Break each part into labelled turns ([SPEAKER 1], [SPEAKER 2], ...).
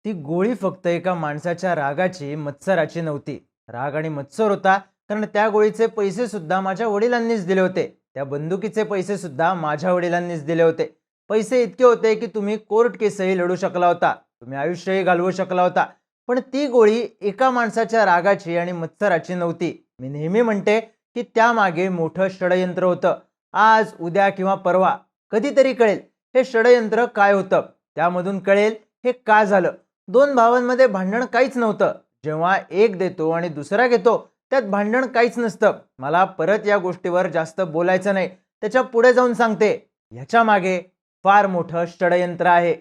[SPEAKER 1] ती गोळी फक्त एका माणसाच्या रागाची, मत्सराची नव्हती. राग आणि मत्सर होता, कारण त्या गोळीचे पैसे सुद्धा माझ्या वडिलांनीच दिले होते. त्या बंदुकीचे पैसे सुद्धा माझ्या वडिलांनीच दिले होते. पैसे इतके होते की तुम्ही कोर्ट केसही लढू शकला होता, तुम्ही आयुष्यही घालवू शकला होता. पण ती गोळी एका माणसाच्या रागाची आणि मत्सराची नव्हती. मी नेहमी म्हणते की त्यामागे मोठं षडयंत्र होतं. आज, उद्या किंवा परवा कधीतरी कळेल हे षडयंत्र काय होतं. त्यामधून कळेल हे का झालं. दोन भावांमध्ये भांडण काहीच नव्हतं. जेव्हा एक देतो आणि दुसरा घेतो, त्यात भांडण काहीच नसतं. मला परत या गोष्टीवर जास्त बोलायचं नाही. त्याच्या पुढे जाऊन सांगते, ह्याच्या मागे फार मोठं षडयंत्र आहे.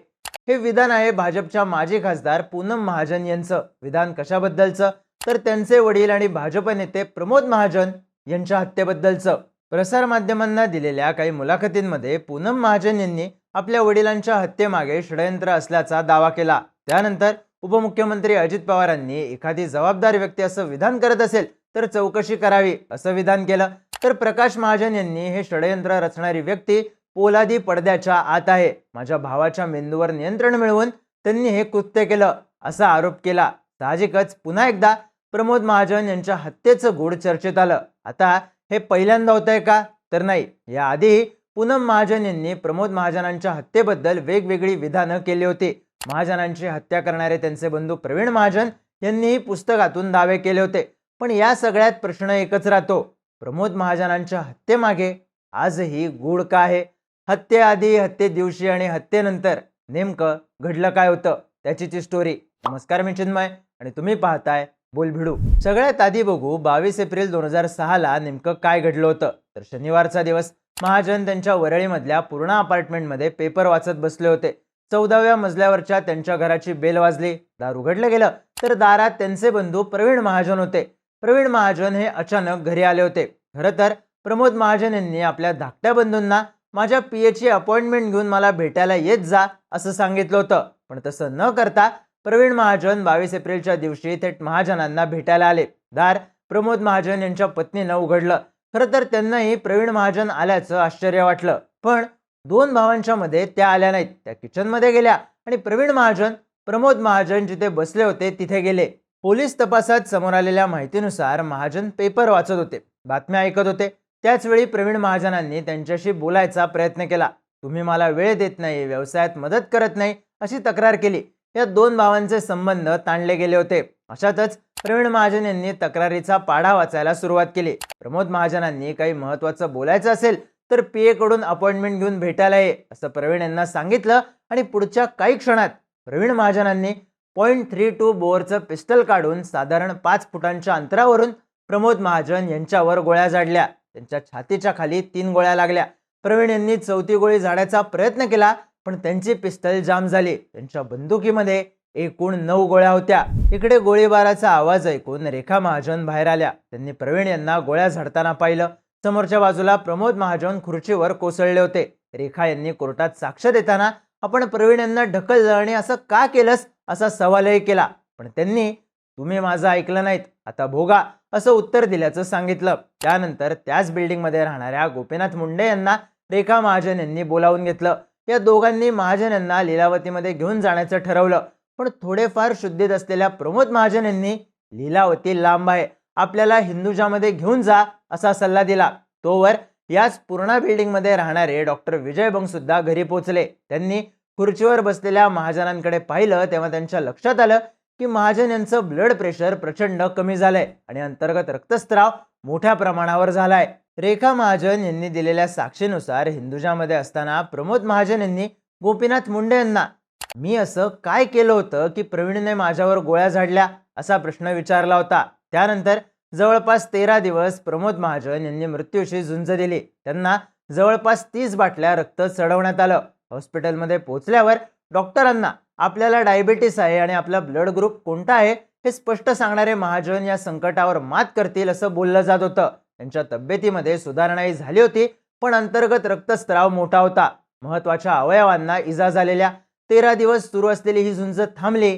[SPEAKER 1] हे विधान आहे भाजपच्या माजी खासदार पूनम महाजन यांचं. विधान कशाबद्दलचं? तर त्यांचे वडील आणि भाजप नेते प्रमोद महाजन यांच्या हत्येबद्दलचं. प्रसार माध्यमांना दिलेल्या काही मुलाखतींमध्ये पूनम महाजन यांनी आपल्या वडिलांच्या हत्येमागे षडयंत्र असल्याचा दावा केला. त्यानंतर उपमुख्यमंत्री अजित पवारांनी एखादी जबाबदार व्यक्ती असं विधान करत असेल तर चौकशी करावी असं विधान केलं. तर प्रकाश महाजन यांनी हे षडयंत्र रचणारी व्यक्ती पोलादी पडद्याच्या आत आहे. माझ्या भावाच्या मेंदूवर नियंत्रण मिळवून त्यांनी हे कृत्य केलं असा आरोप केला. साहजिकच पुन्हा एकदा प्रमोद महाजन यांच्या हत्येचं गूढ चर्चेत आलं. आता हे पहिल्यांदा होतंय का? तर नाही. याआधी पूनम महाजन यांनी प्रमोद महाजनांच्या हत्येबद्दल वेगवेगळी विधानं केली होती. महाजनांची हत्या करणारे त्यांचे बंधू प्रवीण महाजन यांनीही पुस्तकातून दावे केले होते. पण या सगळ्यात प्रश्न एकच राहतो, प्रमोद महाजनांच्या हत्येमागे आजही गूढ का आहे? हत्येआधी, हत्ये दिवशी आणि हत्येनंतर नेमकं घडलं काय होतं, त्याची स्टोरी. नमस्कार, मी चिन्मय आणि तुम्ही पाहताय बोलभिडू. सगळ्यात आधी बघू 22 एप्रिल 2006 ला नेमकं काय घडलं होतं. तर शनिवारचा दिवस. महाजन त्यांच्या वरळीमधल्या पूर्णा अपार्टमेंटमध्ये पेपर वाचत बसले होते. 14व्या मजल्यावरच्या त्यांच्या घराची बेल वाजली. दार उघडलं गेलं तर दारात त्यांचे बंधू प्रवीण महाजन होते. प्रवीण महाजन हे अचानक घरी आले होते. खरं तर प्रमोद महाजन यांनी आपल्या धाकट्या बंधूंना माझ्या पीएची अपॉइंटमेंट घेऊन मला भेटायला येत जा असं सांगितलं होतं. पण तसं न करता प्रवीण महाजन 22 एप्रिलच्या दिवशी थेट महाजनांना भेटायला आले. दार प्रमोद महाजन यांच्या पत्नीनं उघडलं. खरं तर त्यांनाही प्रवीण महाजन आल्याचं आश्चर्य वाटलं. पण दोन भावांच्या मध्ये त्या आल्या नाहीत. त्या किचनमध्ये गेल्या आणि प्रवीण महाजन प्रमोद महाजन जिथे बसले होते तिथे गेले. पोलीस तपासात समोर आलेल्या माहितीनुसार महाजन पेपर वाचत होते, बातम्या ऐकत होते. त्याचवेळी प्रवीण महाजनांनी त्यांच्याशी बोलायचा प्रयत्न केला. तुम्ही मला वेळ देत नाही, व्यवसायात मदत करत नाही अशी तक्रार केली. या दोन भावांचे संबंध ताणले गेले होते. अशातच प्रवीण महाजन यांनी तक्रारीचा पाढा वाचायला सुरुवात केली. प्रमोद महाजनांनी काही महत्त्वाचं बोलायचं असेल तर पीए कडून अपॉइंटमेंट घेऊन भेटायला ये असं प्रवीण यांना सांगितलं. आणि पुढच्या काही क्षणात प्रवीण महाजनांनी .32 बोअरचं पिस्टल काढून साधारण 5 फुटांच्या अंतरावरून प्रमोद महाजन यांच्यावर गोळ्या झाडल्या. त्यांच्या छातीच्या खाली 3 गोळ्या लागल्या. प्रवीण यांनी चौथी गोळी झाडायचा प्रयत्न केला, पण त्यांची पिस्टल जाम झाली. त्यांच्या बंदुकीमध्ये एकूण 9 गोळ्या होत्या. इकडे गोळीबाराचा आवाज ऐकून रेखा महाजन बाहेर आल्या. त्यांनी प्रवीण यांना गोळ्या झाडताना पाहिलं. समोरच्या बाजूला प्रमोद महाजन खुर्चीवर कोसळले होते. रेखा यांनी कोर्टात साक्ष देताना आपण प्रवीण यांना ढकललं आणि असं का केलंस असा सवालही केला. पण त्यांनी तुम्ही माझं ऐकलं नाहीत, आता भोगा असं उत्तर दिल्याचं सांगितलं. त्यानंतर त्याच बिल्डिंगमध्ये राहणाऱ्या गोपीनाथ मुंडे यांना रेखा महाजन यांनी बोलावून घेतलं. या दोघांनी महाजन यांना लीलावतीमध्ये घेऊन जाण्याचं ठरवलं. पण थोडेफार शुद्धीत असलेल्या प्रमोद महाजन यांनी लीलावती लांब आहे, आपल्याला हिंदुजामध्ये घेऊन जा असा सल्ला दिला. तोवर याच पूर्णा बिल्डिंगमध्ये राहणारे डॉक्टर विजय बंग सुद्धा घरी पोहोचले. त्यांनी खुर्चीवर बसलेल्या महाजनांकडे पाहिलं तेव्हा त्यांच्या लक्षात आलं की महाजन यांचं ब्लड प्रेशर प्रचंड कमी झालंय आणि अंतर्गत रक्तस्राव मोठ्या प्रमाणावर झालाय. रेखा महाजन यांनी दिलेल्या साक्षीनुसार हिंदुजामध्ये असताना प्रमोद महाजन यांनी गोपीनाथ मुंडे यांना मी असं काय केलं होतं की प्रवीणने माझ्यावर गोळ्या झाडल्या असा प्रश्न विचारला होता. त्यानंतर जवळपास 13 दिवस प्रमोद महाजन यांनी मृत्यूशी झुंज दिली. त्यांना जवळपास 30 बाटल्या रक्त चढवण्यात आलं. हॉस्पिटलमध्ये पोहोचल्यावर डॉक्टरांना आपल्याला डायबिटीस आहे आणि आपला ब्लड ग्रुप कोणता आहे हे स्पष्ट सांगणारे महाजन या संकटावर मात करतील असं बोललं जात होतं. त्यांच्या तब्येतीमध्ये सुधारणाही झाली होती, पण अंतर्गत रक्तस्राव मोठा होता. महत्त्वाच्या अवयवांना इजा झालेल्या. 13 दिवस सुरू असलेली ही झुंज थांबली.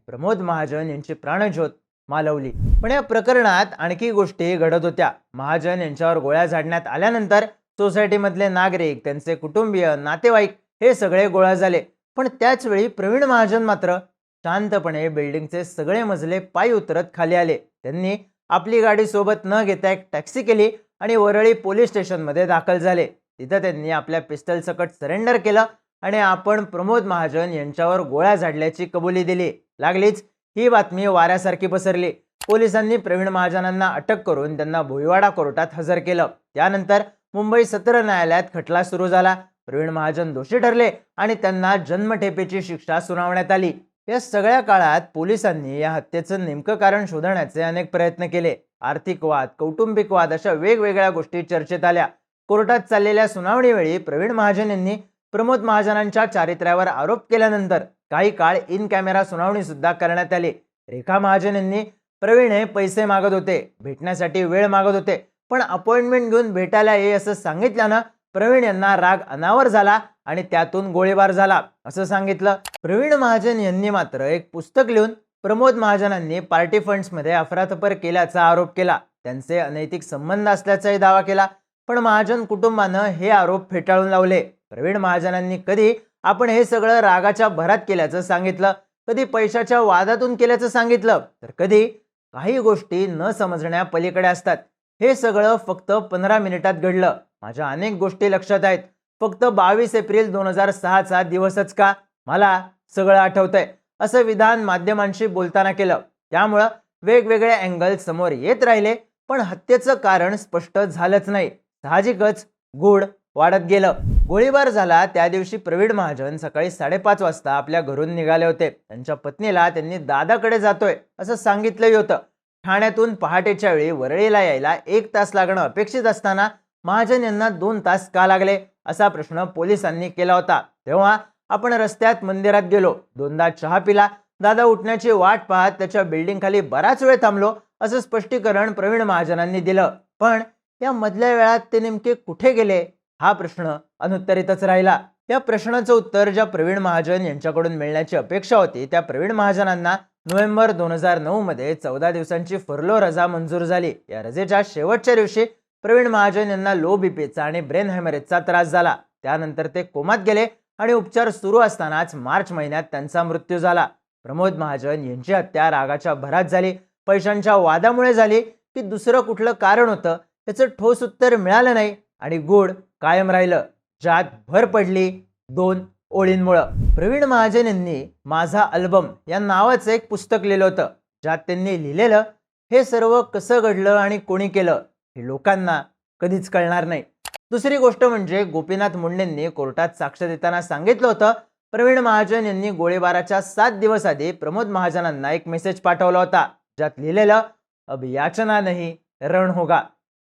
[SPEAKER 1] प्रमोद महाजन यांची प्राणज्योत मालवली. पण या प्रकरणात आणखी गोष्टी घडत होत्या. महाजन यांच्यावर गोळ्या झाडण्यात आल्यानंतर सोसायटीमधले नागरिक, त्यांचे कुटुंबीय, नातेवाईक हे सगळे गोळा झाले. पण त्याच वेळी प्रवीण महाजन मात्र शांतपणे बिल्डिंगचे सगळे मजले पायी उतरत खाली आले. त्यांनी आपली गाडी सोबत न घेता एक टॅक्सी केली आणि वरळी पोलीस स्टेशनमध्ये दाखल झाले. तिथं त्यांनी आपल्या पिस्टल सकट सरेंडर केलं आणि आपण प्रमोद महाजन यांच्यावर गोळ्या झाडल्याची कबुली दिली. लागलीच ही बातमी वाऱ्यासारखी पसरली. पोलिसांनी प्रवीण महाजनांना अटक करून त्यांना भोईवाडा कोर्टात हजर केलं. त्यानंतर मुंबई सत्र न्यायालयात खटला सुरू झाला. प्रवीण महाजन दोषी ठरले आणि त्यांना जन्मठेपेची शिक्षा सुनावण्यात आली. या सगळ्या काळात पोलिसांनी या हत्येचं नेमकं कारण शोधण्याचे अनेक प्रयत्न केले. आर्थिक वाद, कौटुंबिक वाद अशा वेगवेगळ्या गोष्टी चर्चेत आल्या. कोर्टात चाललेल्या सुनावणीवेळी प्रवीण महाजन यांनी प्रमोद महाजनांच्या चारित्र्यावर आरोप केल्यानंतर काही काळ इन कॅमेरा सुनावणी सुद्धा करण्यात आली. रेखा महाजन यांनी प्रवीण हे पैसे मागत होते, भेटण्यासाठी वेळ मागत होते, पण अपॉइंटमेंट घेऊन भेटायला ये असं सांगितल्यानं प्रवीण यांना राग अनावर झाला आणि त्यातून गोळीबार झाला असं सांगितलं. प्रवीण महाजन यांनी मात्र एक पुस्तक लिहून प्रमोद महाजनांनी पार्टी फंड्समध्ये अफरातफर केल्याचा आरोप केला. त्यांचे अनैतिक संबंध असल्याचाही दावा केला. पण महाजन कुटुंबानं हे आरोप फेटाळून लावले. प्रवीण महाजनांनी कधी आपण हे सगळं रागाच्या भरात केल्याचं सांगितलं, कधी पैशाच्या वादातून केल्याचं सांगितलं, तर कधी काही गोष्टी न समजण्या पलीकडे असतात. हे सगळं फक्त 15 मिनिटात घडलं. माझ्या अनेक गोष्टी लक्षात आहेत. फक्त 22 एप्रिल 2006चा दिवसच का मला सगळं आठवतंय असं विधान माध्यमांशी बोलताना केलं. त्यामुळं वेगवेगळे अँगल समोर येत राहिले, पण हत्येचं कारण स्पष्ट झालंच नाही. साहजिकच गूढ वाढत गेलं. गोळीबार झाला त्या दिवशी प्रवीण महाजन सकाळी 5:30 वाजता आपल्या घरून निघाले होते. त्यांच्या पत्नीला त्यांनी दादाकडे जातोय असं सांगितलंही होतं. ठाण्यातून पहाटेच्या वेळी वरळीला यायला 1 तास लागणं अपेक्षित असताना महाजन यांना 2 तास का लागले असा प्रश्न पोलिसांनी केला होता. तेव्हा आपण रस्त्यात मंदिरात गेलो, 2दा चहा पिला, दादा उठण्याची वाट पाहत त्याच्या बिल्डिंग खाली बराच वेळ थांबलो असं स्पष्टीकरण प्रवीण महाजनांनी दिलं. पण या मधल्या वेळात ते नेमके कुठे गेले हा प्रश्न अनुत्तरितच राहिला. या प्रश्नाचं उत्तर ज्या प्रवीण महाजन यांच्याकडून मिळण्याची अपेक्षा होती त्या प्रवीण महाजनांना नोव्हेंबर 2009 मध्ये 14 दिवसांची फर्लो रजा मंजूर झाली. या रजेच्या शेवटच्या दिवशी प्रवीण महाजन यांना लो बीपीचा आणि ब्रेन हेमरेजचा त्रास झाला. त्यानंतर ते कोमात गेले आणि उपचार सुरू असतानाच मार्च महिन्यात त्यांचा मृत्यू झाला. प्रमोद महाजन यांची हत्या रागाच्या भरात झाली, पैशांच्या वादामुळे झाली की दुसरं कुठलं कारण होतं याचं ठोस उत्तर मिळालं नाही आणि गूढ कायम राहिलं. ज्यात भर पडली 2 ओळींमुळं. प्रवीण महाजन यांनी माझा अल्बम या नावाचं एक पुस्तक लिहिलं होतं, ज्यात त्यांनी लिहिलेलं हे सर्व कसं घडलं आणि कोणी केलं हे लोकांना कधीच कळणार नाही. दुसरी गोष्ट म्हणजे गोपीनाथ मुंडेंनी कोर्टात साक्ष देताना सांगितलं होतं प्रवीण महाजन यांनी गोळीबाराच्या 7 दिवस आधी प्रमोद महाजनांना एक मेसेज पाठवला होता, ज्यात लिहिलेलं अब याचना नहीं रण होगा,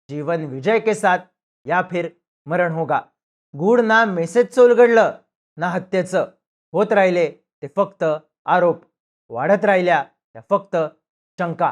[SPEAKER 1] जीवन विजय के साथ या फिर मरण होगा. गूढ ना मेसेजचं उलगडलं ना हत्येचं. होत राहिले ते फक्त आरोप, वाढत राहिल्या त्या फक्त शंका.